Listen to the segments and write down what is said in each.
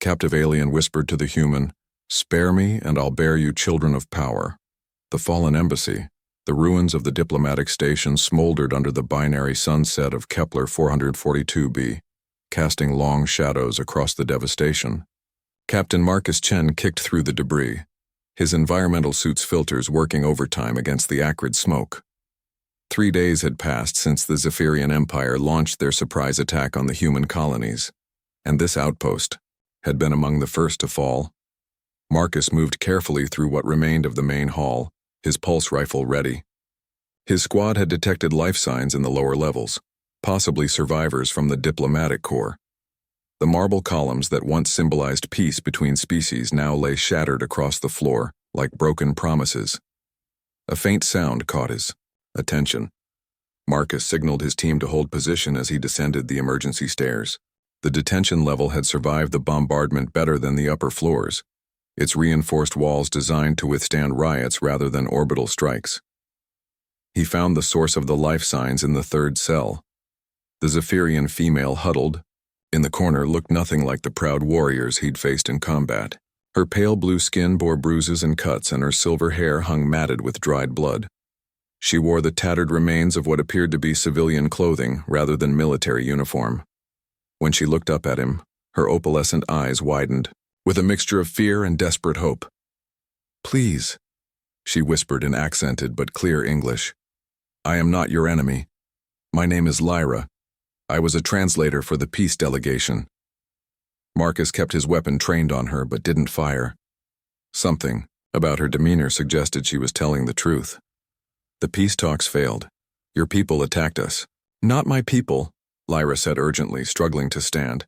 Captive alien whispered to the human, "Spare me, and I'll bear you children of power." The fallen embassy, the ruins of the diplomatic station smoldered under the binary sunset of Kepler 442b, casting long shadows across the devastation. Captain Marcus Chen kicked through the debris, his environmental suit's filters working overtime against the acrid smoke. 3 days had passed since the Zephyrian Empire launched their surprise attack on the human colonies, and this outpost had been among the first to fall. Marcus moved carefully through what remained of the main hall, his pulse rifle ready. His squad had detected life signs in the lower levels, possibly survivors from the diplomatic corps. The marble columns that once symbolized peace between species now lay shattered across the floor like broken promises. A faint sound caught his attention. Marcus signaled his team to hold position as he descended the emergency stairs. The detention level had survived the bombardment better than the upper floors, its reinforced walls designed to withstand riots rather than orbital strikes. He found the source of the life signs in the third cell. The Zephyrian female huddled in the corner looked nothing like the proud warriors he'd faced in combat. Her pale blue skin bore bruises and cuts, and her silver hair hung matted with dried blood. She wore the tattered remains of what appeared to be civilian clothing rather than military uniform. When she looked up at him, her opalescent eyes widened, with a mixture of fear and desperate hope. "Please," she whispered in accented but clear English. "I am not your enemy. My name is Lyra. I was a translator for the peace delegation." Marcus kept his weapon trained on her but didn't fire. Something about her demeanor suggested she was telling the truth. "The peace talks failed. Your people attacked us." "Not my people," Lyra said urgently, struggling to stand.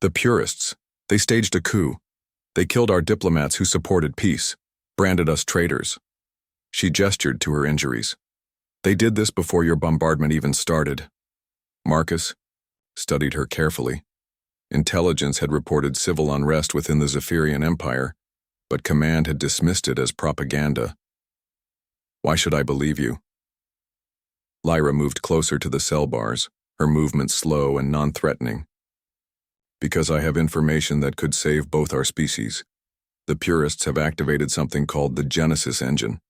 "The purists. They staged a coup. They killed our diplomats who supported peace, branded us traitors." She gestured to her injuries. "They did this before your bombardment even started." Marcus studied her carefully. Intelligence had reported civil unrest within the Zephyrian Empire, but command had dismissed it as propaganda. "Why should I believe you?" Lyra moved closer to the cell bars, her movements slow and non-threatening. "Because I have information that could save both our species. The purists have activated something called the Genesis engine.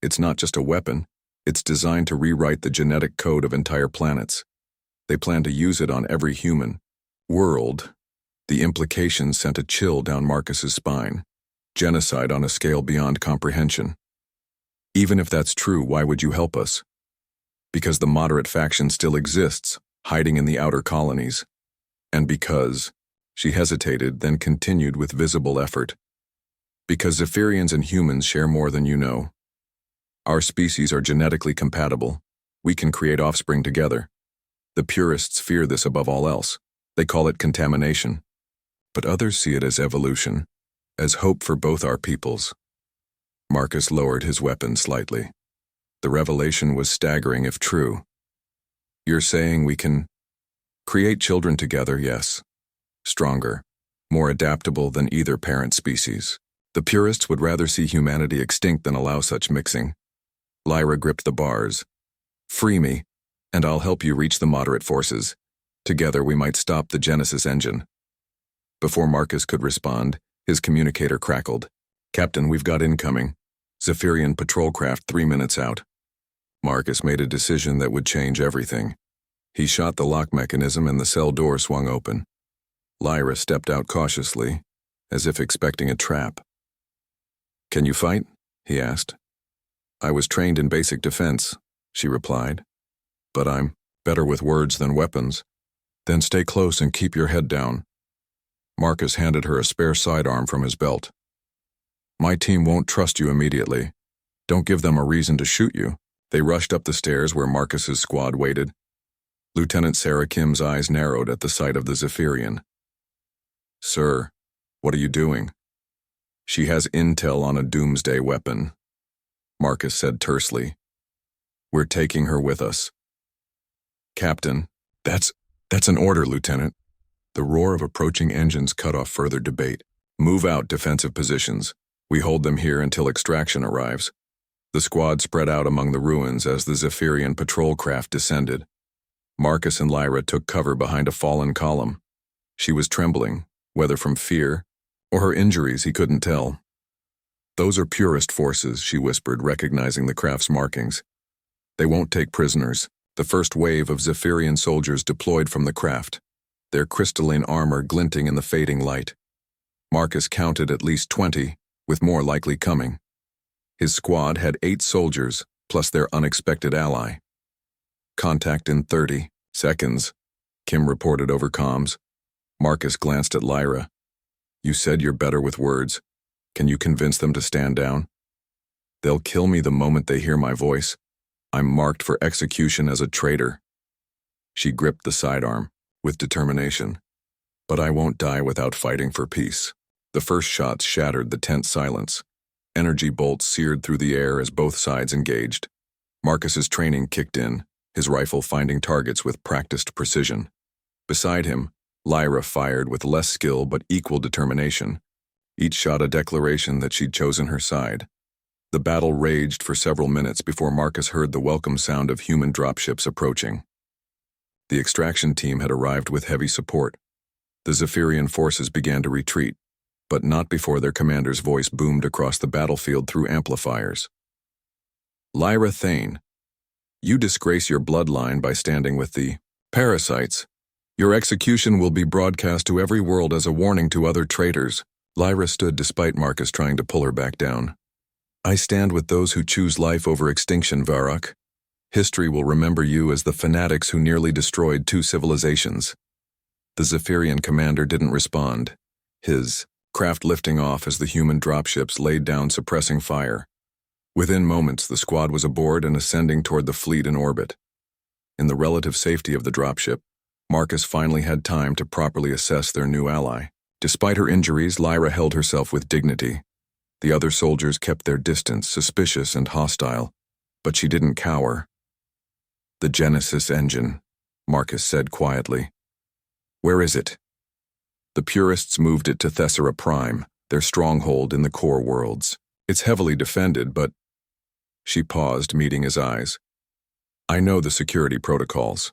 It's not just a weapon, it's designed to rewrite the genetic code of entire planets. They plan to use it on every human world." The implications sent a chill down Marcus's spine. Genocide on a scale beyond comprehension. "Even if that's true, why would you help us?" "Because the moderate faction still exists, hiding in the outer colonies. And because," she hesitated, then continued with visible effort, "because Zephyrians and humans share more than you know. Our species are genetically compatible. We can create offspring together. The purists fear this above all else. They call it contamination. But others see it as evolution, as hope for both our peoples." Marcus lowered his weapon slightly. The revelation was staggering if true. "You're saying we can create children together, yes. Stronger, more adaptable than either parent species. The purists would rather see humanity extinct than allow such mixing." Lyra gripped the bars. "Free me, and I'll help you reach the moderate forces. Together we might stop the Genesis engine." Before Marcus could respond, his communicator crackled. "Captain, we've got incoming. Zephyrian patrol craft 3 minutes out." Marcus made a decision that would change everything. He shot the lock mechanism and the cell door swung open. Lyra stepped out cautiously, as if expecting a trap. "Can you fight?" he asked. "I was trained in basic defense," she replied. "But I'm better with words than weapons." "Then stay close and keep your head down." Marcus handed her a spare sidearm from his belt. "My team won't trust you immediately. Don't give them a reason to shoot you." They rushed up the stairs where Marcus's squad waited. Lieutenant Sarah Kim's eyes narrowed at the sight of the Zephyrian. "Sir, what are you doing?" "She has intel on a doomsday weapon," Marcus said tersely. "We're taking her with us." "Captain, that's an order, Lieutenant." The roar of approaching engines cut off further debate. "Move out defensive positions. We hold them here until extraction arrives." The squad spread out among the ruins as the Zephyrian patrol craft descended. Marcus and Lyra took cover behind a fallen column. She was trembling, whether from fear or her injuries he couldn't tell. "Those are purist forces," she whispered, recognizing the craft's markings. "They won't take prisoners." The first wave of Zephyrian soldiers deployed from the craft, their crystalline armor glinting in the fading light. Marcus counted at least 20, with more likely coming. His squad had 8 soldiers, plus their unexpected ally. "Contact in 30 seconds," Kim reported over comms. Marcus glanced at Lyra. "You said you're better with words. Can you convince them to stand down?" "They'll kill me the moment they hear my voice. I'm marked for execution as a traitor." She gripped the sidearm, with determination. "But I won't die without fighting for peace." The first shots shattered the tense silence. Energy bolts seared through the air as both sides engaged. Marcus's training kicked in, his rifle finding targets with practiced precision. Beside him, Lyra fired with less skill but equal determination, each shot a declaration that she'd chosen her side. The battle raged for several minutes before Marcus heard the welcome sound of human dropships approaching. The extraction team had arrived with heavy support. The Zephyrian forces began to retreat, but not before their commander's voice boomed across the battlefield through amplifiers. "Lyra Thane, you disgrace your bloodline by standing with the parasites. Your execution will be broadcast to every world as a warning to other traitors." Lyra stood despite Marcus trying to pull her back down. "I stand with those who choose life over extinction, Varrock. History will remember you as the fanatics who nearly destroyed 2 civilizations." The Zephyrian commander didn't respond, his craft lifting off as the human dropships laid down suppressing fire. Within moments, the squad was aboard and ascending toward the fleet in orbit. In the relative safety of the dropship, Marcus finally had time to properly assess their new ally. Despite her injuries, Lyra held herself with dignity. The other soldiers kept their distance, suspicious and hostile, but she didn't cower. "The Genesis engine," Marcus said quietly. "Where is it?" "The purists moved it to Thessera Prime, their stronghold in the core worlds. It's heavily defended, but—" She paused, meeting his eyes. "I know the security protocols.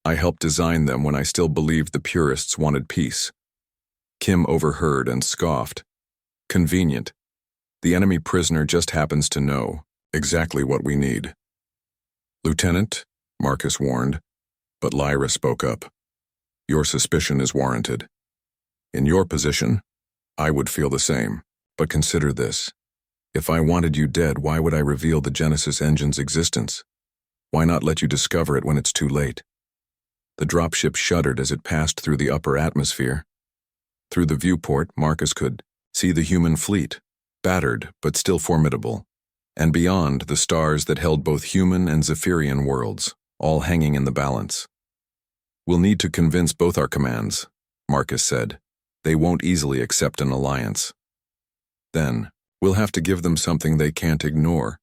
I helped design them when I still believed the purists wanted peace." Kim overheard and scoffed. "Convenient. The enemy prisoner just happens to know exactly what we need." "Lieutenant," Marcus warned, but Lyra spoke up. "Your suspicion is warranted. In your position, I would feel the same. But consider this. If I wanted you dead, why would I reveal the Genesis engine's existence? Why not let you discover it when it's too late?" The dropship shuddered as it passed through the upper atmosphere. Through the viewport, Marcus could see the human fleet, battered but still formidable, and beyond the stars that held both human and Zephyrian worlds, all hanging in the balance. "We'll need to convince both our commands," Marcus said. "They won't easily accept an alliance." "Then, we'll have to give them something they can't ignore,"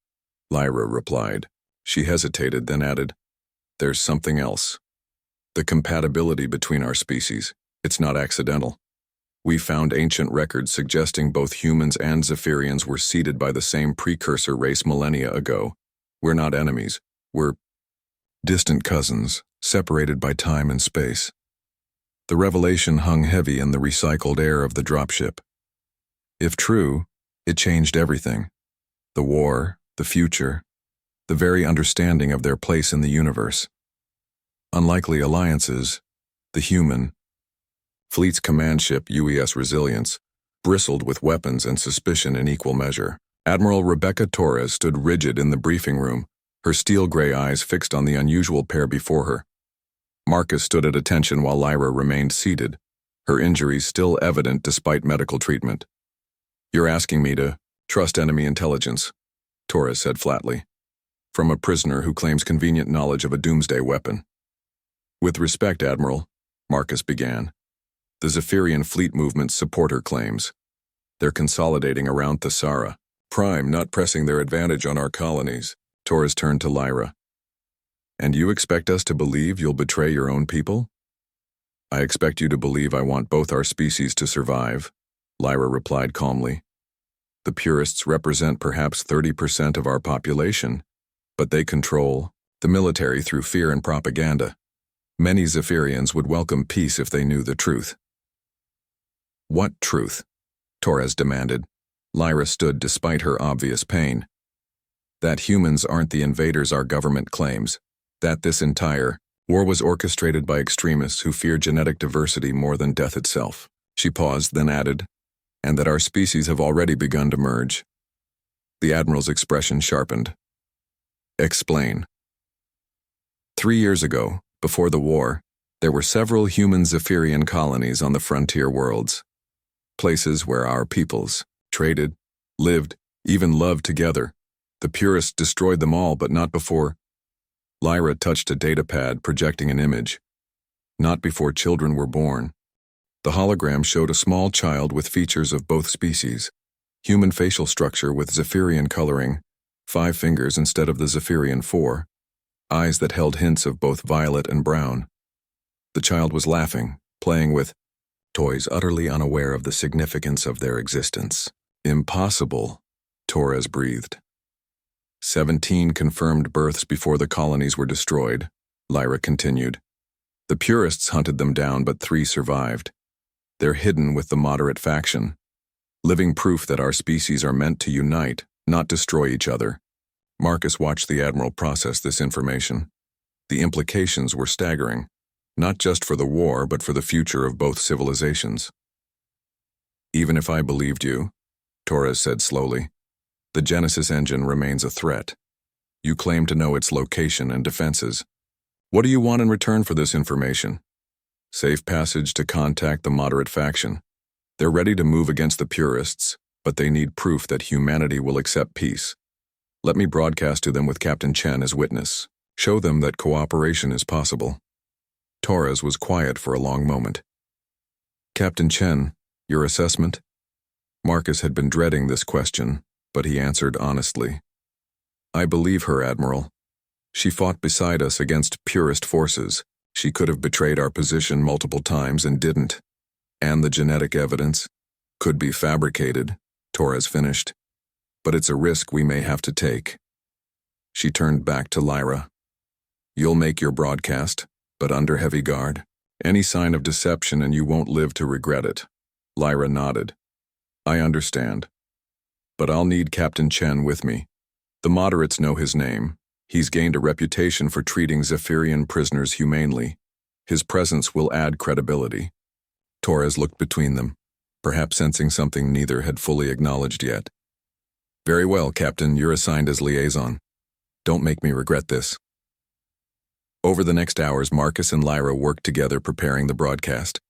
Lyra replied. She hesitated, then added, "There's something else. The compatibility between our species. It's not accidental. We found ancient records suggesting both humans and Zephyrians were seeded by the same precursor race millennia ago. We're not enemies. We're distant cousins, separated by time and space." The revelation hung heavy in the recycled air of the dropship. If true, it changed everything. The war, the future, the very understanding of their place in the universe. Unlikely alliances, the human fleet's command ship, UES Resilience, bristled with weapons and suspicion in equal measure. Admiral Rebecca Torres stood rigid in the briefing room, her steel-gray eyes fixed on the unusual pair before her. Marcus stood at attention while Lyra remained seated, her injuries still evident despite medical treatment. "You're asking me to trust enemy intelligence," Torres said flatly, "from a prisoner who claims convenient knowledge of a doomsday weapon." "With respect, Admiral," Marcus began, "the Zephyrian fleet movements support her claims. They're consolidating around Thessera Prime, not pressing their advantage on our colonies." Torres turned to Lyra. "And you expect us to believe you'll betray your own people?" "I expect you to believe I want both our species to survive," Lyra replied calmly. "The purists represent perhaps 30% of our population, but they control the military through fear and propaganda. Many Zephyrians would welcome peace if they knew the truth." What truth? Torres demanded. Lyra stood despite her obvious pain. That humans aren't the invaders our government claims. That this entire war was orchestrated by extremists who fear genetic diversity more than death itself. She paused, then added, and that our species have already begun to merge. The Admiral's expression sharpened. Explain. 3 years ago, before the war, there were several human Zephyrian colonies on the frontier worlds. Places where our peoples traded, lived, even loved together. The purists destroyed them all, but not before. Lyra touched a datapad projecting an image. Not before children were born. The hologram showed a small child with features of both species. Human facial structure with Zephyrian coloring, 5 fingers instead of the Zephyrian 4. Eyes that held hints of both violet and brown. The child was laughing, playing with toys, utterly unaware of the significance of their existence. Impossible, Torres breathed. 17 confirmed births before the colonies were destroyed, Lyra continued. The purists hunted them down, but 3 survived. They're hidden with the moderate faction. Living proof that our species are meant to unite, not destroy each other. Marcus watched the Admiral process this information. The implications were staggering, not just for the war, but for the future of both civilizations. Even if I believed you, Torres said slowly, the Genesis engine remains a threat. You claim to know its location and defenses. What do you want in return for this information? Safe passage to contact the moderate faction. They're ready to move against the purists, but they need proof that humanity will accept peace. Let me broadcast to them with Captain Chen as witness. Show them that cooperation is possible. Torres was quiet for a long moment. Captain Chen, your assessment? Marcus had been dreading this question, but he answered honestly. I believe her, Admiral. She fought beside us against purist forces. She could have betrayed our position multiple times and didn't. And the genetic evidence could be fabricated, Torres finished. But it's a risk we may have to take. She turned back to Lyra. You'll make your broadcast, but under heavy guard. Any sign of deception and you won't live to regret it. Lyra nodded. I understand. But I'll need Captain Chen with me. The moderates know his name. He's gained a reputation for treating Zephyrian prisoners humanely. His presence will add credibility. Torres looked between them, perhaps sensing something neither had fully acknowledged yet. Very well, Captain, you're assigned as liaison. Don't make me regret this. Over the next hours, Marcus and Lyra worked together preparing the broadcast.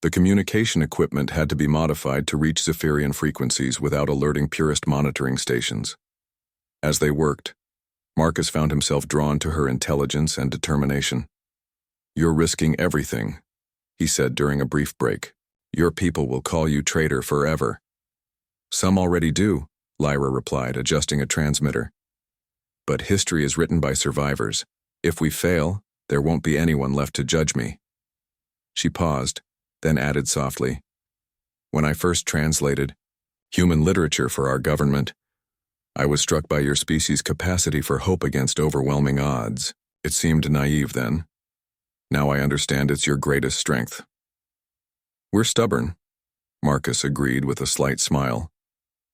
The communication equipment had to be modified to reach Zephyrian frequencies without alerting purist monitoring stations. As they worked, Marcus found himself drawn to her intelligence and determination. You're risking everything, he said during a brief break. Your people will call you traitor forever. Some already do, Lyra replied, adjusting a transmitter. But history is written by survivors. If we fail, there won't be anyone left to judge me. She paused, then added softly. When I first translated human literature for our government, I was struck by your species' capacity for hope against overwhelming odds. It seemed naive then. Now I understand it's your greatest strength. We're stubborn, Marcus agreed with a slight smile.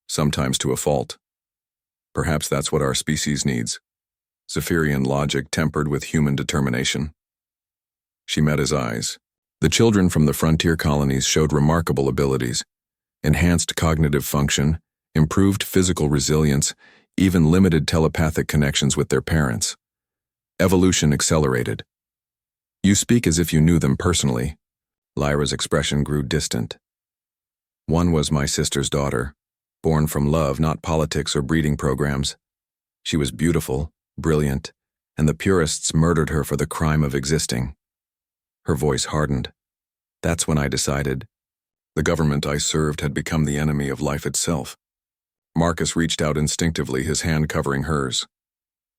Sometimes to a fault. Perhaps that's what our species needs. Zephyrian logic tempered with human determination. She met his eyes. The children from the frontier colonies showed remarkable abilities. Enhanced cognitive function, improved physical resilience, even limited telepathic connections with their parents. Evolution accelerated. You speak as if you knew them personally. Lyra's expression grew distant. One was my sister's daughter, born from love, not politics or breeding programs. She was beautiful, brilliant, and the purists murdered her for the crime of existing. Her voice hardened. That's when I decided. The government I served had become the enemy of life itself. Marcus reached out instinctively, his hand covering hers.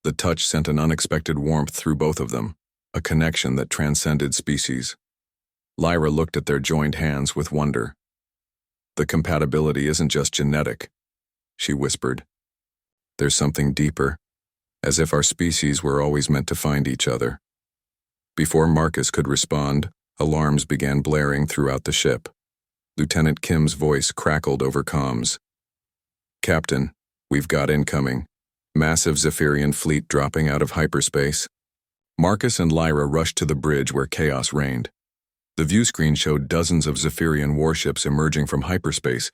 The touch sent an unexpected warmth through both of them, a connection that transcended species. Lyra looked at their joined hands with wonder. The compatibility isn't just genetic, she whispered. There's something deeper, as if our species were always meant to find each other. Before Marcus could respond, alarms began blaring throughout the ship. Lieutenant Kim's voice crackled over comms. Captain, we've got incoming. Massive Zephyrian fleet dropping out of hyperspace. Marcus and Lyra rushed to the bridge where chaos reigned. The view screen showed dozens of Zephyrian warships emerging from hyperspace,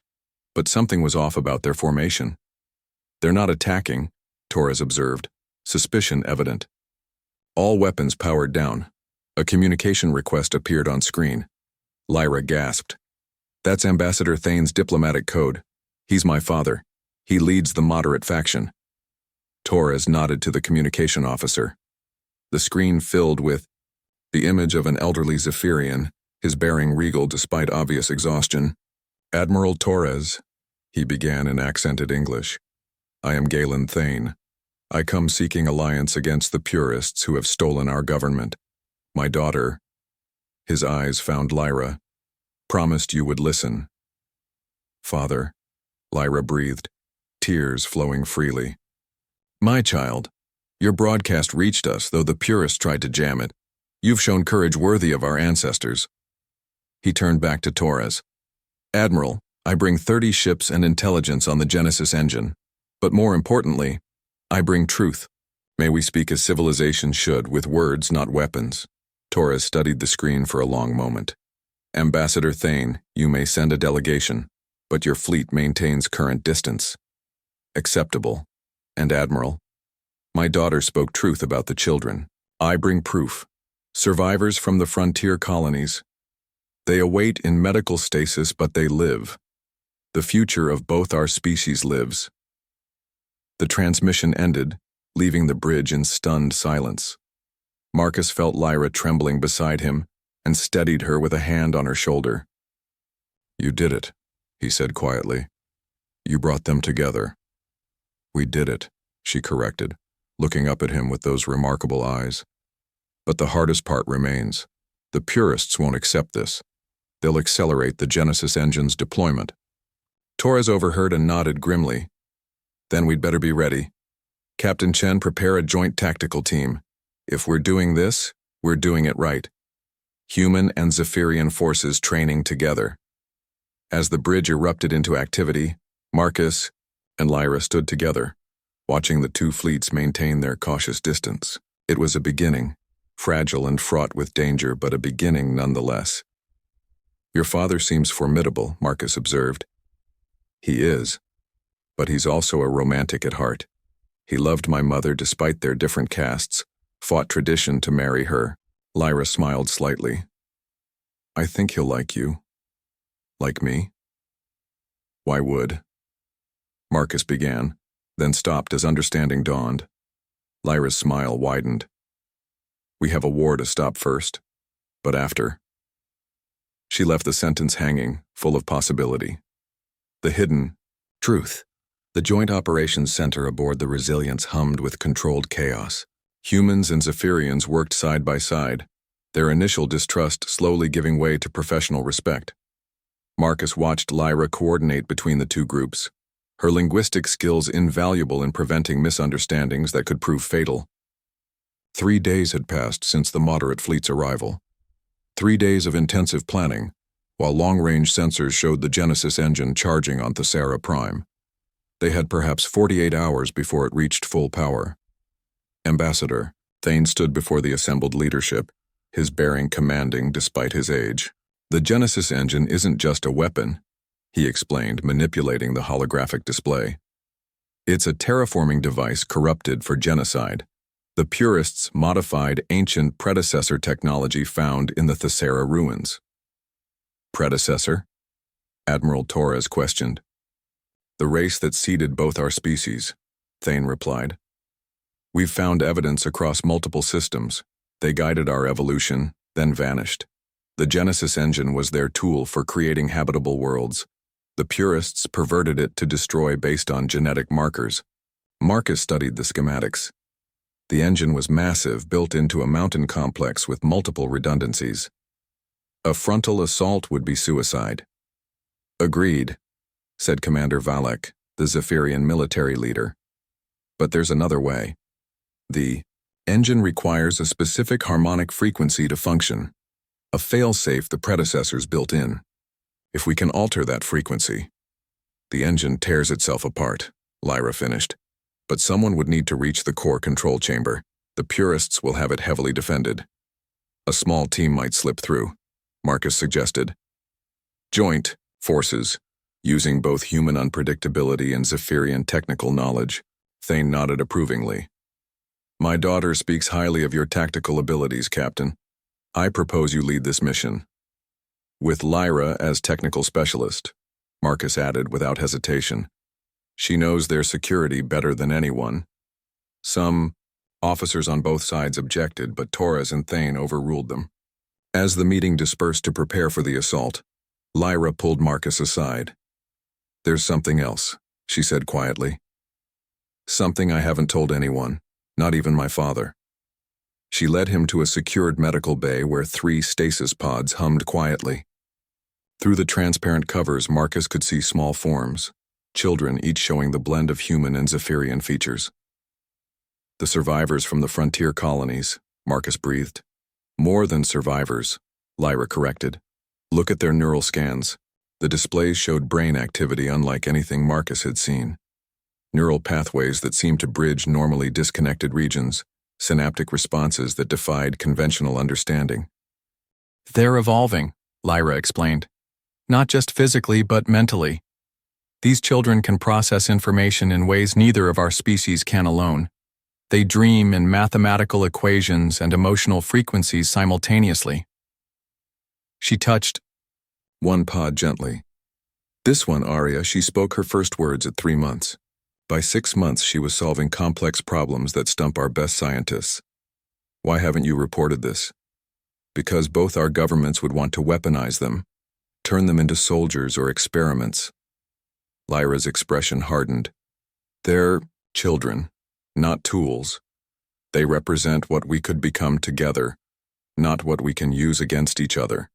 but something was off about their formation. They're not attacking, Torres observed, suspicion evident. All weapons powered down. A communication request appeared on screen. Lyra gasped. That's Ambassador Thane's diplomatic code. He's my father. He leads the moderate faction. Torres nodded to the communication officer. The screen filled with the image of an elderly Zephyrian, his bearing regal despite obvious exhaustion. Admiral Torres, he began in accented English. I am Galen Thane. I come seeking alliance against the purists who have stolen our government. My daughter, his eyes found Lyra, promised you would listen. Father, Lyra breathed, tears flowing freely. My child, your broadcast reached us, though the purists tried to jam it. You've shown courage worthy of our ancestors. He turned back to Torres. Admiral, I bring 30 ships and intelligence on the Genesis engine. But more importantly, I bring truth. May we speak as civilization should, with words, not weapons. Torres studied the screen for a long moment. Ambassador Thane, you may send a delegation, but your fleet maintains current distance. Acceptable. And Admiral, my daughter spoke truth about the children. I bring proof. Survivors from the frontier colonies. They await in medical stasis, but they live. The future of both our species lives. The transmission ended, leaving the bridge in stunned silence. Marcus felt Lyra trembling beside him and steadied her with a hand on her shoulder. You did it, he said quietly. You brought them together. We did it, she corrected, looking up at him with those remarkable eyes. But the hardest part remains. The purists won't accept this. They'll accelerate the Genesis engine's deployment. Torres overheard and nodded grimly. Then we'd better be ready. Captain Chen, prepare a joint tactical team. If we're doing this, we're doing it right. Human and Zephyrian forces training together. As the bridge erupted into activity, Marcus and Lyra stood together, watching the two fleets maintain their cautious distance. It was a beginning, fragile and fraught with danger, but a beginning nonetheless. Your father seems formidable, Marcus observed. He is, but he's also a romantic at heart. He loved my mother despite their different castes, fought tradition to marry her. Lyra smiled slightly. I think he'll like you. Like me? Why would? Marcus began, then stopped as understanding dawned. Lyra's smile widened. We have a war to stop first, but after. She left the sentence hanging, full of possibility. The hidden truth. The Joint Operations Center aboard the Resilience hummed with controlled chaos. Humans and Zephyrians worked side by side, their initial distrust slowly giving way to professional respect. Marcus watched Lyra coordinate between the two groups, her linguistic skills invaluable in preventing misunderstandings that could prove fatal. 3 days had passed since the moderate fleet's arrival. 3 days of intensive planning, while long-range sensors showed the Genesis engine charging on Thesera Prime. They had perhaps 48 hours before it reached full power. Ambassador, Thane stood before the assembled leadership, his bearing commanding despite his age. The Genesis engine isn't just a weapon, he explained, manipulating the holographic display. It's a terraforming device corrupted for genocide. The purists modified ancient predecessor technology found in the Thesera ruins. Predecessor? Admiral Torres questioned. The race that seeded both our species, Thane replied. We've found evidence across multiple systems. They guided our evolution, then vanished. The Genesis engine was their tool for creating habitable worlds. The purists perverted it to destroy based on genetic markers. Marcus studied the schematics. The engine was massive, built into a mountain complex with multiple redundancies. A frontal assault would be suicide. Agreed, said Commander Valek, the Zephyrian military leader. But there's another way. The engine requires a specific harmonic frequency to function, a fail-safe the predecessors built in. If we can alter that frequency, the engine tears itself apart, Lyra finished. But someone would need to reach the core control chamber. The purists will have it heavily defended. A small team might slip through, Marcus suggested. Joint forces, using both human unpredictability and Zephyrian technical knowledge. Thane nodded approvingly. My daughter speaks highly of your tactical abilities, Captain. I propose you lead this mission. With Lyra as technical specialist, Marcus added without hesitation. She knows their security better than anyone. Some officers on both sides objected, but Torres and Thane overruled them. As the meeting dispersed to prepare for the assault, Lyra pulled Marcus aside. There's something else, she said quietly. Something I haven't told anyone, not even my father. She led him to a secured medical bay where 3 stasis pods hummed quietly. Through the transparent covers, Marcus could see small forms, children each showing the blend of human and Zephyrian features. The survivors from the frontier colonies, Marcus breathed. More than survivors, Lyra corrected. Look at their neural scans. The displays showed brain activity unlike anything Marcus had seen. Neural pathways that seemed to bridge normally disconnected regions, synaptic responses that defied conventional understanding. They're evolving, Lyra explained. Not just physically, but mentally. These children can process information in ways neither of our species can alone. They dream in mathematical equations and emotional frequencies simultaneously. She touched one pod gently. This one, Arya, she spoke her first words at 3 months. By 6 months, she was solving complex problems that stump our best scientists. Why haven't you reported this? Because both our governments would want to weaponize them, turn them into soldiers or experiments. Lyra's expression hardened. They're children, not tools. They represent what we could become together, not what we can use against each other.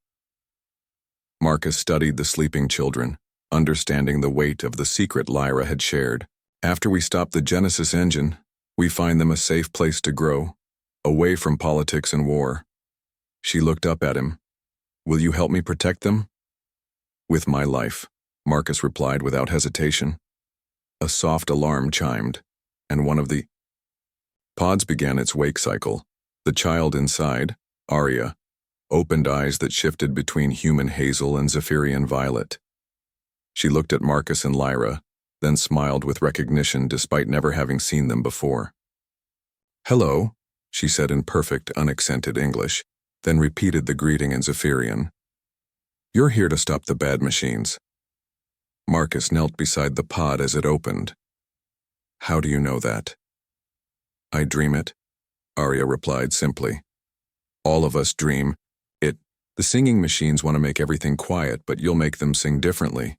Marcus studied the sleeping children, understanding the weight of the secret Lyra had shared. After we stop the Genesis engine, we find them a safe place to grow, away from politics and war. She looked up at him. Will you help me protect them? With my life, Marcus replied without hesitation. A soft alarm chimed, and one of the pods began its wake cycle. The child inside, Arya, opened eyes that shifted between human hazel and Zephyrian violet. She looked at Marcus and Lyra, then smiled with recognition despite never having seen them before. Hello, she said in perfect, unaccented English, then repeated the greeting in Zephyrian. You're here to stop the bad machines. Marcus knelt beside the pod as it opened. How do you know that? I dream it, Arya replied simply. All of us dream it. The singing machines want to make everything quiet, but you'll make them sing differently.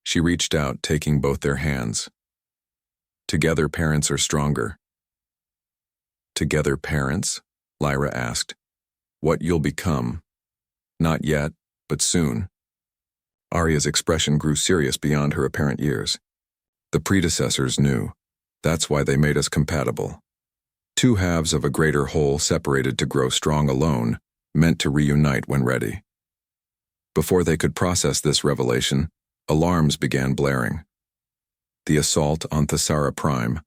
She reached out, taking both their hands. Together, parents are stronger. Together, parents? Lyra asked. What you'll become. Not yet, but soon. Arya's expression grew serious beyond her apparent years. The predecessors knew. That's why they made us compatible. 2 halves of a greater whole separated to grow strong alone, meant to reunite when ready. Before they could process this revelation, alarms began blaring. The assault on Thesara Prime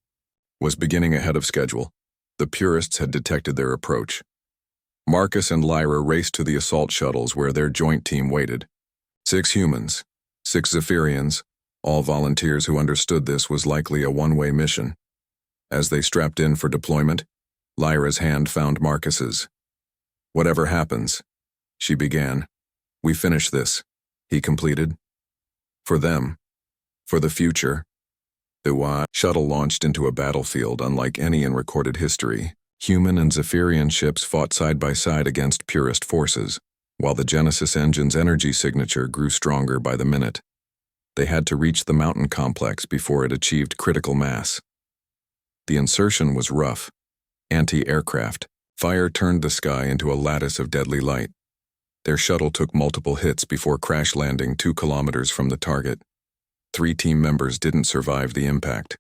was beginning ahead of schedule. The purists had detected their approach. Marcus and Lyra raced to the assault shuttles where their joint team waited. 6 humans, 6 Zephyrians, all volunteers who understood this was likely a one-way mission. As they strapped in for deployment, Lyra's hand found Marcus's. Whatever happens, she began. We finish this, he completed. For them, for the future. The HFY shuttle launched into a battlefield unlike any in recorded history. Human and Zephyrian ships fought side by side against purist forces, while the Genesis engine's energy signature grew stronger by the minute. They had to reach the mountain complex before it achieved critical mass. The insertion was rough. Anti-aircraft. Fire turned the sky into a lattice of deadly light. Their shuttle took multiple hits before crash landing 2 kilometers from the target. 3 team members didn't survive the impact.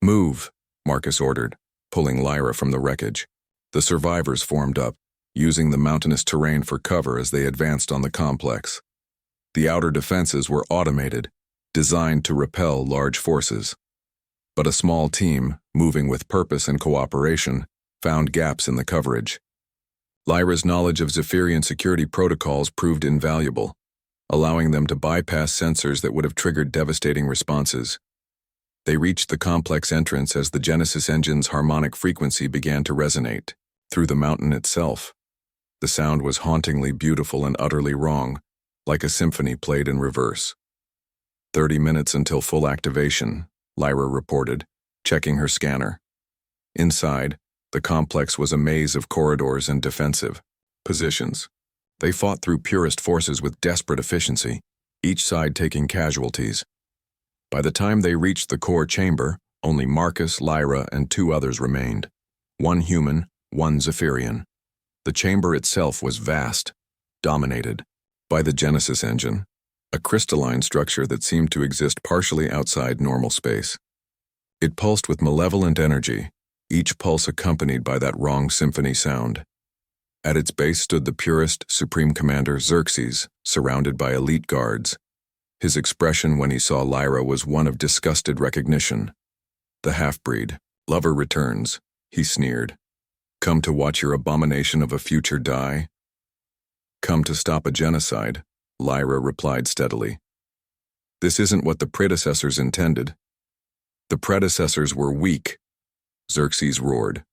Move, Marcus ordered, pulling Lyra from the wreckage. The survivors formed up, using the mountainous terrain for cover as they advanced on the complex. The outer defenses were automated, designed to repel large forces. But a small team, moving with purpose and cooperation, found gaps in the coverage. Lyra's knowledge of Zephyrian security protocols proved invaluable, allowing them to bypass sensors that would have triggered devastating responses. They reached the complex entrance as the Genesis engine's harmonic frequency began to resonate through the mountain itself. The sound was hauntingly beautiful and utterly wrong, like a symphony played in reverse. 30 minutes until full activation, Lyra reported, checking her scanner. Inside, the complex was a maze of corridors and defensive positions. They fought through purest forces with desperate efficiency, each side taking casualties. By the time they reached the core chamber, only Marcus, Lyra, and 2 others remained. 1 human, 1 Zephyrian. The chamber itself was vast, dominated by the Genesis engine, a crystalline structure that seemed to exist partially outside normal space. It pulsed with malevolent energy, each pulse accompanied by that wrong symphony sound. At its base stood the purest, Supreme Commander Xerxes, surrounded by elite guards. His expression when he saw Lyra was one of disgusted recognition. "The half-breed, lover returns," he sneered. "Come to watch your abomination of a future die?" "Come to stop a genocide," Lyra replied steadily. "This isn't what the predecessors intended." "The predecessors were weak," Xerxes roared.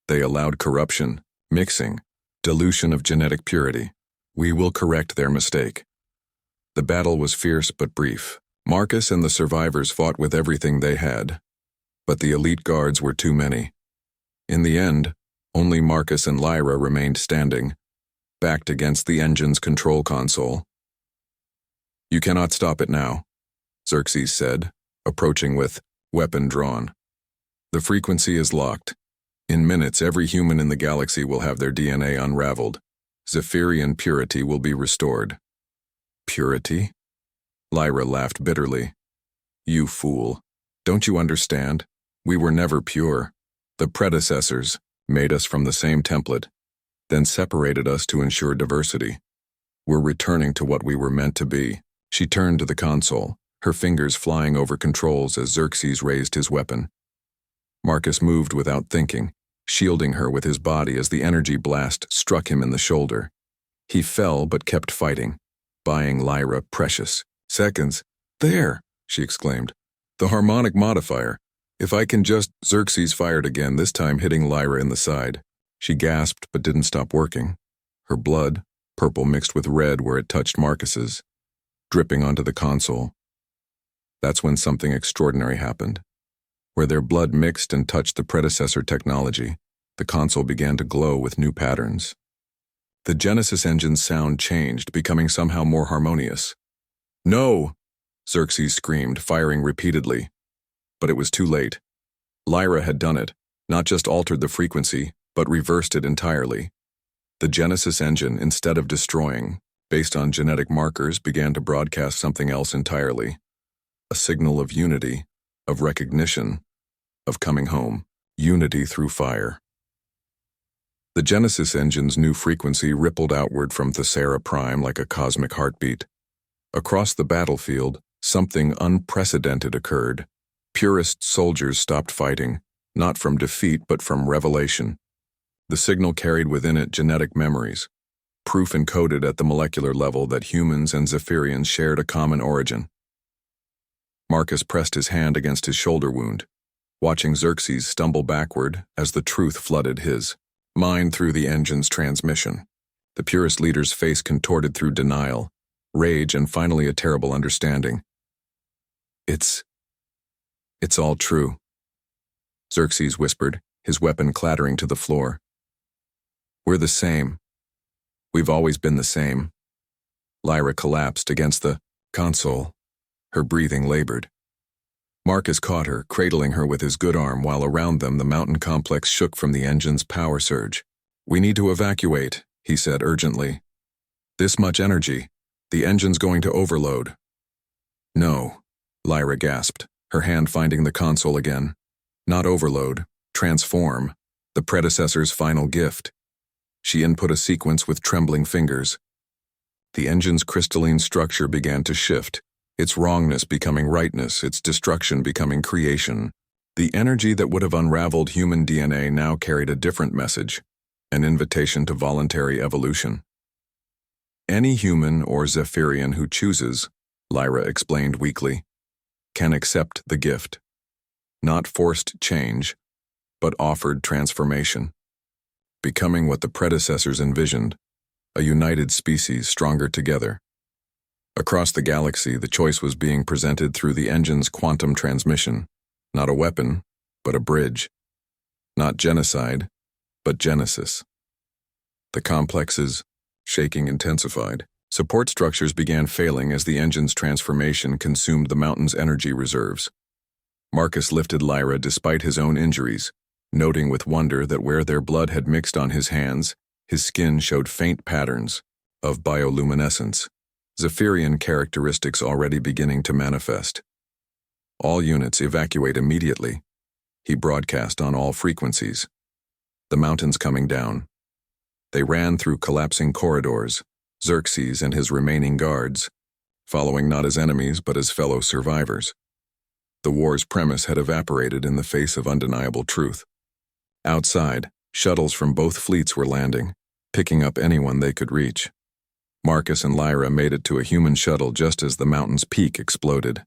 "They allowed corruption, mixing, dilution of genetic purity. We will correct their mistake." The battle was fierce but brief. Marcus and the survivors fought with everything they had, but the elite guards were too many. In the end, only Marcus and Lyra remained standing, backed against the engine's control console. "You cannot stop it now," Xerxes said, approaching with weapon drawn. "The frequency is locked. In minutes, every human in the galaxy will have their DNA unraveled. Zephyrian purity will be restored." "Purity?" Lyra laughed bitterly. "You fool. Don't you understand? We were never pure. The predecessors made us from the same template, then separated us to ensure diversity. We're returning to what we were meant to be." She turned to the console, her fingers flying over controls as Xerxes raised his weapon. Marcus moved without thinking, shielding her with his body as the energy blast struck him in the shoulder. He fell but kept fighting, buying Lyra precious seconds. "There," she exclaimed. "The harmonic modifier. If I can just—" Xerxes fired again, this time hitting Lyra in the side. She gasped but didn't stop working. Her blood, purple mixed with red where it touched Marcus's, dripping onto the console. That's when something extraordinary happened. Where their blood mixed and touched the predecessor technology, the console began to glow with new patterns. The Genesis engine's sound changed, becoming somehow more harmonious. "No!" Xerxes screamed, firing repeatedly. But it was too late. Lyra had done it, not just altered the frequency, but reversed it entirely. The Genesis engine, instead of destroying, based on genetic markers, began to broadcast something else entirely. A signal of unity, of recognition, of coming home. Unity through fire. The Genesis engine's new frequency rippled outward from Thessera Prime like a cosmic heartbeat. Across the battlefield, something unprecedented occurred. Purist soldiers stopped fighting, not from defeat but from revelation. The signal carried within it genetic memories, proof encoded at the molecular level that humans and Zephyrians shared a common origin. Marcus pressed his hand against his shoulder wound, watching Xerxes stumble backward as the truth flooded his mind through the engine's transmission. The purist leader's face contorted through denial, rage, and finally a terrible understanding. It's all true," Xerxes whispered, his weapon clattering to the floor. "We're the same. We've always been the same." Lyra collapsed against the console, her breathing labored. Marcus caught her, cradling her with his good arm while around them the mountain complex shook from the engine's power surge. "We need to evacuate," he said urgently. "This much energy. The engine's going to overload." "No," Lyra gasped, her hand finding the console again. "Not overload. Transform. The predecessor's final gift." She input a sequence with trembling fingers. The engine's crystalline structure began to shift, its wrongness becoming rightness, its destruction becoming creation. The energy that would have unraveled human DNA now carried a different message, an invitation to voluntary evolution. Any human or Zephyrian who chooses, Lyra explained weakly, can accept the gift. Not forced change, but offered transformation. Becoming what the predecessors envisioned, a united species stronger together. Across the galaxy, the choice was being presented through the engine's quantum transmission, not a weapon, but a bridge. Not genocide, but genesis. The complex's shaking intensified. Support structures began failing as the engine's transformation consumed the mountain's energy reserves. Marcus lifted Lyra despite his own injuries, noting with wonder that where their blood had mixed on his hands, his skin showed faint patterns of bioluminescence, Zephyrian characteristics already beginning to manifest. All units evacuate immediately, he broadcast on all frequencies. The mountain's coming down. They ran through collapsing corridors, Xerxes and his remaining guards, following not as enemies but as fellow survivors. The war's premise had evaporated in the face of undeniable truth. Outside, shuttles from both fleets were landing, picking up anyone they could reach. Marcus and Lyra made it to a human shuttle just as the mountain's peak exploded.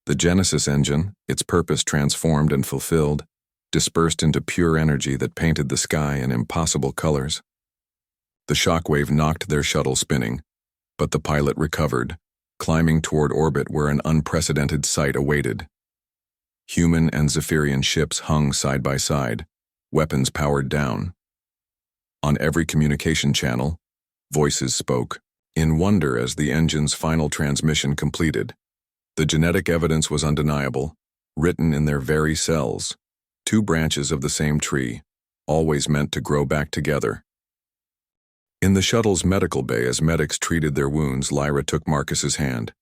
The Genesis engine, its purpose transformed and fulfilled, dispersed into pure energy that painted the sky in impossible colors. The shockwave knocked their shuttle spinning, but the pilot recovered, climbing toward orbit where an unprecedented sight awaited. Human and Zephyrian ships hung side by side, weapons powered down. On every communication channel, voices spoke, in wonder as the engine's final transmission completed. The genetic evidence was undeniable, written in their very cells, two branches of the same tree, always meant to grow back together. In the shuttle's medical bay as medics treated their wounds, Lyra took Marcus's hand.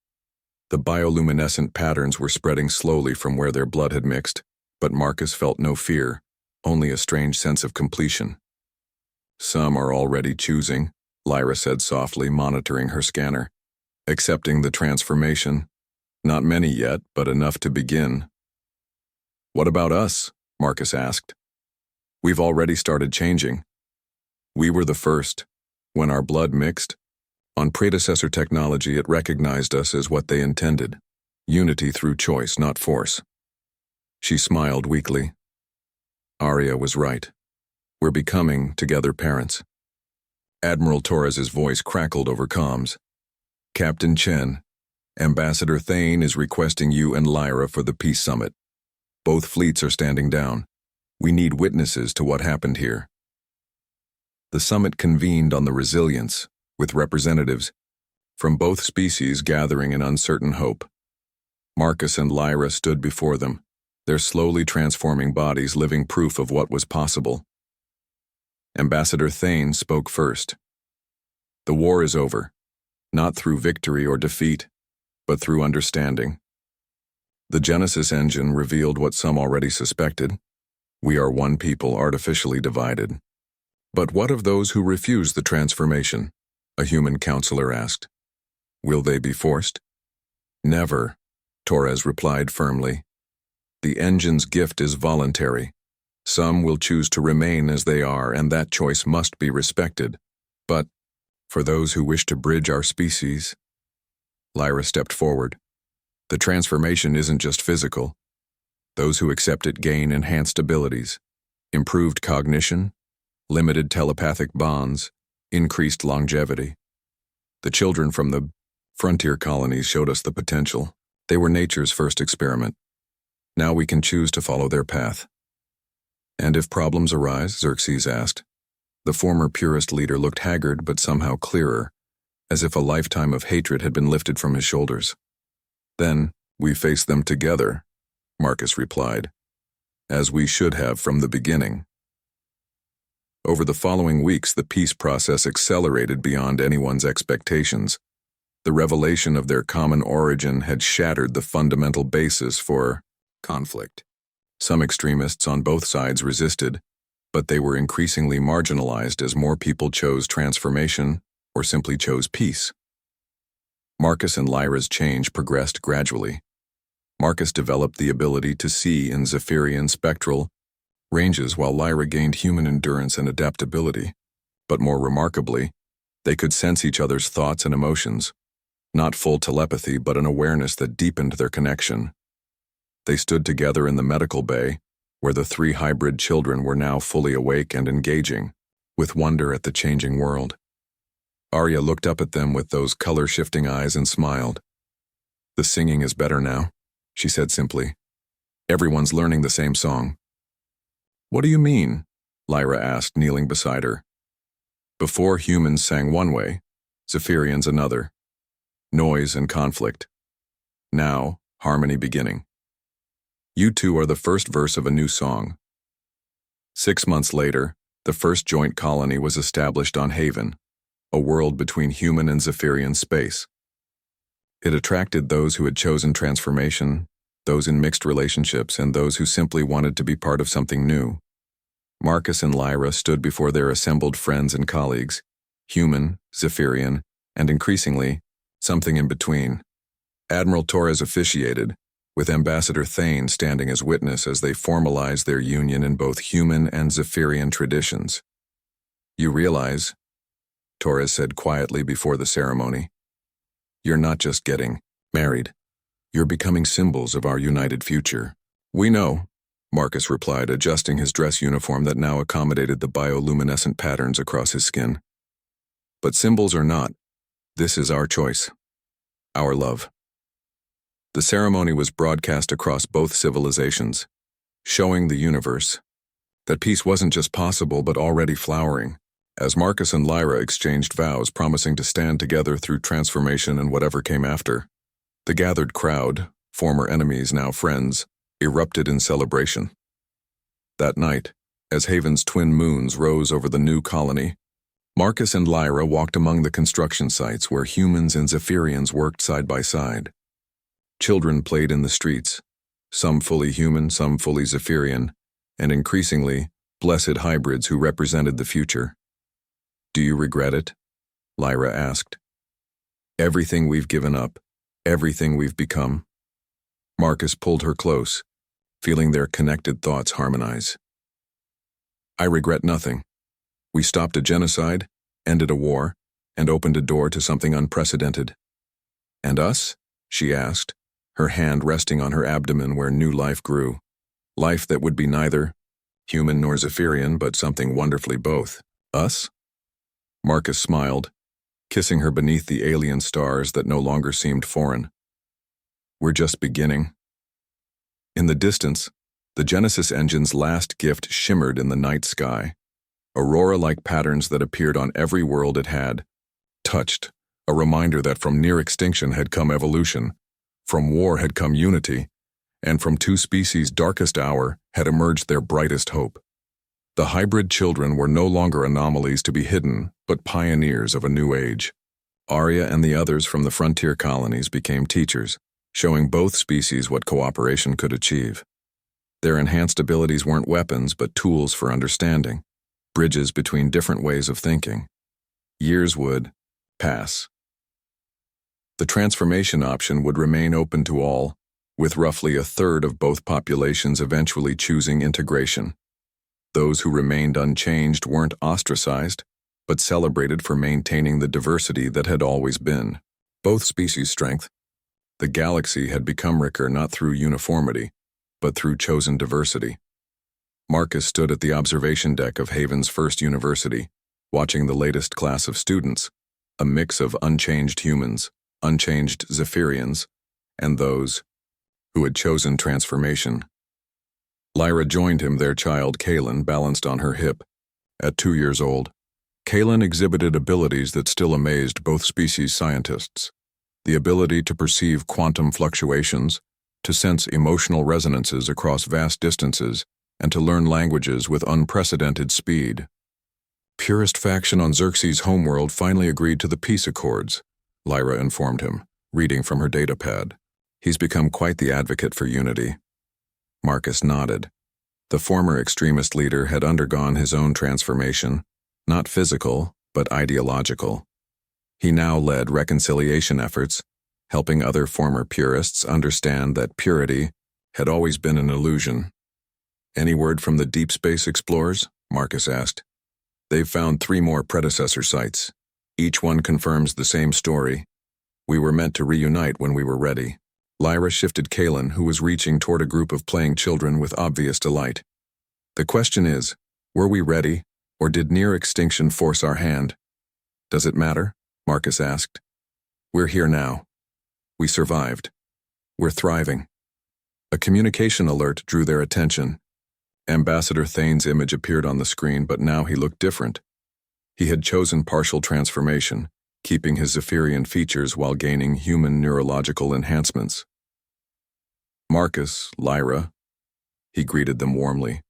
The bioluminescent patterns were spreading slowly from where their blood had mixed, but Marcus felt no fear, only a strange sense of completion. Some are already choosing, Lyra said softly, monitoring her scanner. Accepting the transformation. Not many yet, but enough to begin. What about us? Marcus asked. We've already started changing. We were the first. When our blood mixed, on predecessor technology it recognized us as what they intended. Unity through choice, not force. She smiled weakly. Arya was right. We're becoming, together, parents. Admiral Torres's voice crackled over comms. Captain Chen, Ambassador Thane is requesting you and Lyra for the Peace Summit. Both fleets are standing down. We need witnesses to what happened here. The summit convened on the Resilience, with representatives from both species gathering in uncertain hope. Marcus and Lyra stood before them, their slowly transforming bodies living proof of what was possible. Ambassador Thane spoke first. The war is over, not through victory or defeat, but through understanding. The Genesis engine revealed what some already suspected. We are one people artificially divided. But what of those who refuse the transformation? A human counselor asked. Will they be forced? Never, Torres replied firmly. The engine's gift is voluntary. Some will choose to remain as they are, and that choice must be respected. But, for those who wish to bridge our species, Lyra stepped forward. The transformation isn't just physical. Those who accept it gain enhanced abilities, improved cognition, limited telepathic bonds, increased longevity. The children from the frontier colonies showed us the potential. They were nature's first experiment. Now we can choose to follow their path. And if problems arise, Xerxes asked. The former purist leader looked haggard but somehow clearer, as if a lifetime of hatred had been lifted from his shoulders. Then, we face them together, Marcus replied, as we should have from the beginning. Over the following weeks, the peace process accelerated beyond anyone's expectations. The revelation of their common origin had shattered the fundamental basis for conflict. Some extremists on both sides resisted, but they were increasingly marginalized as more people chose transformation or simply chose peace. Marcus and Lyra's change progressed gradually. Marcus developed the ability to see in Zephyrian spectral ranges while Lyra gained human endurance and adaptability. But more remarkably, they could sense each other's thoughts and emotions. Not full telepathy, but an awareness that deepened their connection. They stood together in the medical bay, where the three hybrid children were now fully awake and engaging, with wonder at the changing world. Arya looked up at them with those color-shifting eyes and smiled. "The singing is better now," she said simply. "Everyone's learning the same song." "What do you mean?" Lyra asked, kneeling beside her. "Before, humans sang one way, Zephyrians another. Noise and conflict. Now, harmony beginning. You two are the first verse of a new song." 6 months later, the first joint colony was established on Haven, a world between human and Zephyrian space. It attracted those who had chosen transformation, those in mixed relationships, and those who simply wanted to be part of something new. Marcus and Lyra stood before their assembled friends and colleagues, human, Zephyrian, and increasingly, something in between. Admiral Torres officiated, with Ambassador Thane standing as witness as they formalized their union in both human and Zephyrian traditions. "You realize," Torres said quietly before the ceremony, "you're not just getting married. You're becoming symbols of our united future." "We know," Marcus replied, adjusting his dress uniform that now accommodated the bioluminescent patterns across his skin. "But symbols or not, this is our choice. Our love." The ceremony was broadcast across both civilizations, showing the universe that peace wasn't just possible but already flowering, as Marcus and Lyra exchanged vows promising to stand together through transformation and whatever came after. The gathered crowd, former enemies now friends, erupted in celebration. That night, as Haven's twin moons rose over the new colony, Marcus and Lyra walked among the construction sites where humans and Zephyrians worked side by side. Children played in the streets, some fully human, some fully Zephyrian, and increasingly, blessed hybrids who represented the future. "Do you regret it?" Lyra asked. "Everything we've given up, everything we've become?" Marcus pulled her close, feeling their connected thoughts harmonize. "I regret nothing. We stopped a genocide, ended a war, and opened a door to something unprecedented." "And us?" she asked, her hand resting on her abdomen where new life grew. Life that would be neither human nor Zephyrian, but something wonderfully both. "Us?" Marcus smiled, kissing her beneath the alien stars that no longer seemed foreign. "We're just beginning." In the distance, the Genesis engine's last gift shimmered in the night sky. Aurora-like patterns that appeared on every world it had touched, a reminder that from near extinction had come evolution, from war had come unity, and from two species' darkest hour had emerged their brightest hope. The hybrid children were no longer anomalies to be hidden, but pioneers of a new age. Arya and the others from the frontier colonies became teachers, showing both species what cooperation could achieve. Their enhanced abilities weren't weapons, but tools for understanding, bridges between different ways of thinking. Years would pass. The transformation option would remain open to all, with roughly a third of both populations eventually choosing integration. Those who remained unchanged weren't ostracized, but celebrated for maintaining the diversity that had always been. Both species' strength. The galaxy had become richer not through uniformity, but through chosen diversity. Marcus stood at the observation deck of Haven's first university, watching the latest class of students, a mix of unchanged humans, unchanged Zephyrians, and those who had chosen transformation. Lyra joined him, their child Kaelin balanced on her hip. At 2 years old, Kaelin exhibited abilities that still amazed both species scientists. The ability to perceive quantum fluctuations, to sense emotional resonances across vast distances, and to learn languages with unprecedented speed. Purist faction on Xerxes' homeworld finally agreed to the peace accords, Lyra informed him, reading from her datapad. He's become quite the advocate for unity. Marcus nodded. The former extremist leader had undergone his own transformation, not physical, but ideological. He now led reconciliation efforts, helping other former purists understand that purity had always been an illusion. "Any word from the deep space explorers?" Marcus asked. "They've found 3 more predecessor sites. Each one confirms the same story. We were meant to reunite when we were ready." Lyra shifted Kalen, who was reaching toward a group of playing children with obvious delight. "The question is, were we ready, or did near extinction force our hand?" "Does it matter?" Marcus asked. "We're here now. We survived. We're thriving." A communication alert drew their attention. Ambassador Thane's image appeared on the screen, but now he looked different. He had chosen partial transformation, keeping his Zephyrian features while gaining human neurological enhancements. "Marcus, Lyra," he greeted them warmly.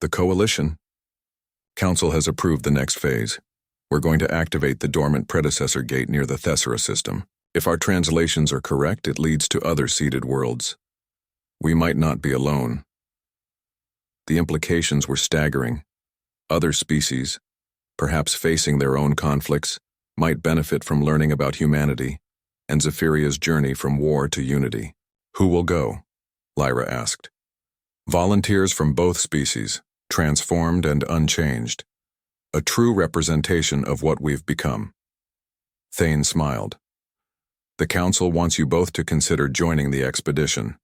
"The Coalition? Council has approved the next phase. We're going to activate the dormant predecessor gate near the Thessera system. If our translations are correct, it leads to other seeded worlds. We might not be alone." The implications were staggering. Other species, perhaps facing their own conflicts, might benefit from learning about humanity and Zephyria's journey from war to unity. "Who will go?" Lyra asked. "Volunteers from both species, transformed and unchanged. A true representation of what we've become." Thane smiled. "The Council wants you both to consider joining the expedition.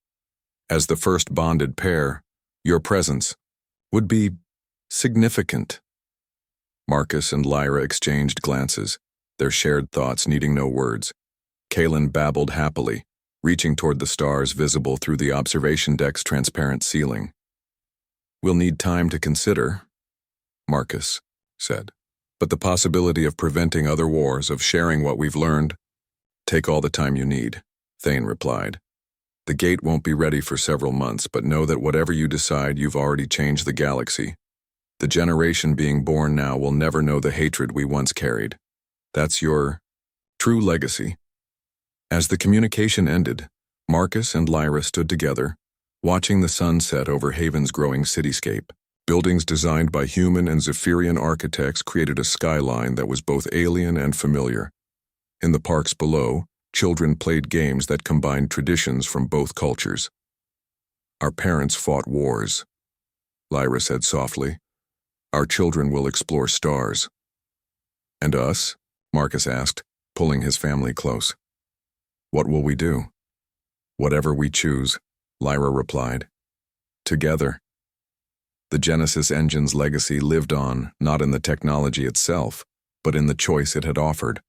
As the first bonded pair, your presence would be significant." Marcus and Lyra exchanged glances, their shared thoughts needing no words. Kalen babbled happily, reaching toward the stars visible through the observation deck's transparent ceiling. "We'll need time to consider," Marcus said. "But the possibility of preventing other wars, of sharing what we've learned—" "Take all the time you need," Thane replied. "The gate won't be ready for several months, but know that whatever you decide, you've already changed the galaxy. The generation being born now will never know the hatred we once carried. That's your true legacy." As the communication ended, Marcus and Lyra stood together, watching the sun set over Haven's growing cityscape. Buildings designed by human and Zephyrian architects created a skyline that was both alien and familiar. In the parks below, children played games that combined traditions from both cultures. "Our parents fought wars," Lyra said softly. "Our children will explore stars." "And us?" Marcus asked, pulling his family close. "What will we do?" "Whatever we choose," Lyra replied. "Together." The Genesis engine's legacy lived on, not in the technology itself, but in the choice it had offered,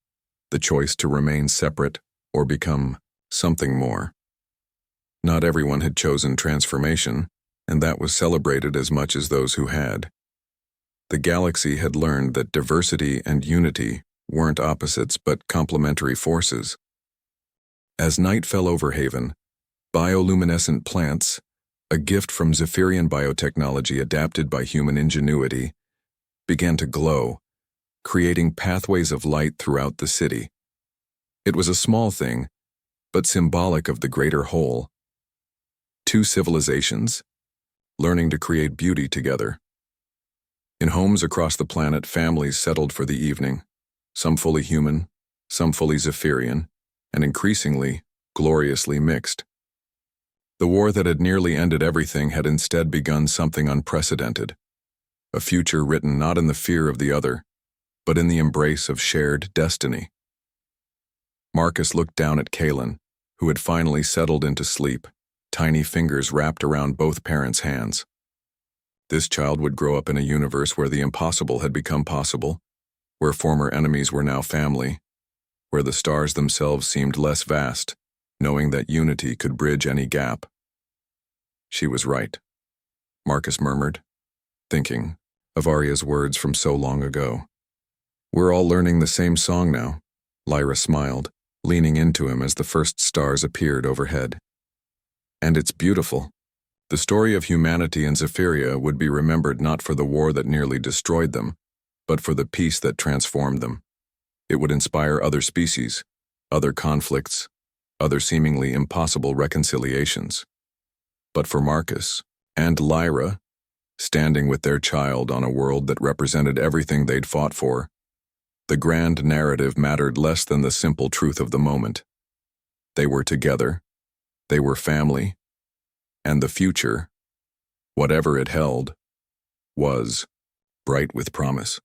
the choice to remain separate or become something more. Not everyone had chosen transformation, and that was celebrated as much as those who had. The galaxy had learned that diversity and unity weren't opposites but complementary forces. As night fell over Haven, bioluminescent plants, a gift from Zephyrian biotechnology adapted by human ingenuity, began to glow, creating pathways of light throughout the city. It was a small thing, but symbolic of the greater whole. 2 civilizations, learning to create beauty together. In homes across the planet, families settled for the evening, some fully human, some fully Zephyrian, and increasingly, gloriously mixed. The war that had nearly ended everything had instead begun something unprecedented, a future written not in the fear of the other, but in the embrace of shared destiny. Marcus looked down at Kalen, who had finally settled into sleep, tiny fingers wrapped around both parents' hands. This child would grow up in a universe where the impossible had become possible, where former enemies were now family, where the stars themselves seemed less vast, knowing that unity could bridge any gap. "She was right," Marcus murmured, thinking of Arya's words from so long ago. "We're all learning the same song now," Lyra smiled, leaning into him as the first stars appeared overhead. "And it's beautiful. The story of humanity in Zephyria would be remembered not for the war that nearly destroyed them, but for the peace that transformed them. It would inspire other species, other conflicts, other seemingly impossible reconciliations. But for Marcus and Lyra, standing with their child on a world that represented everything they'd fought for, the grand narrative mattered less than the simple truth of the moment. They were together. They were family. And the future, whatever it held, was bright with promise.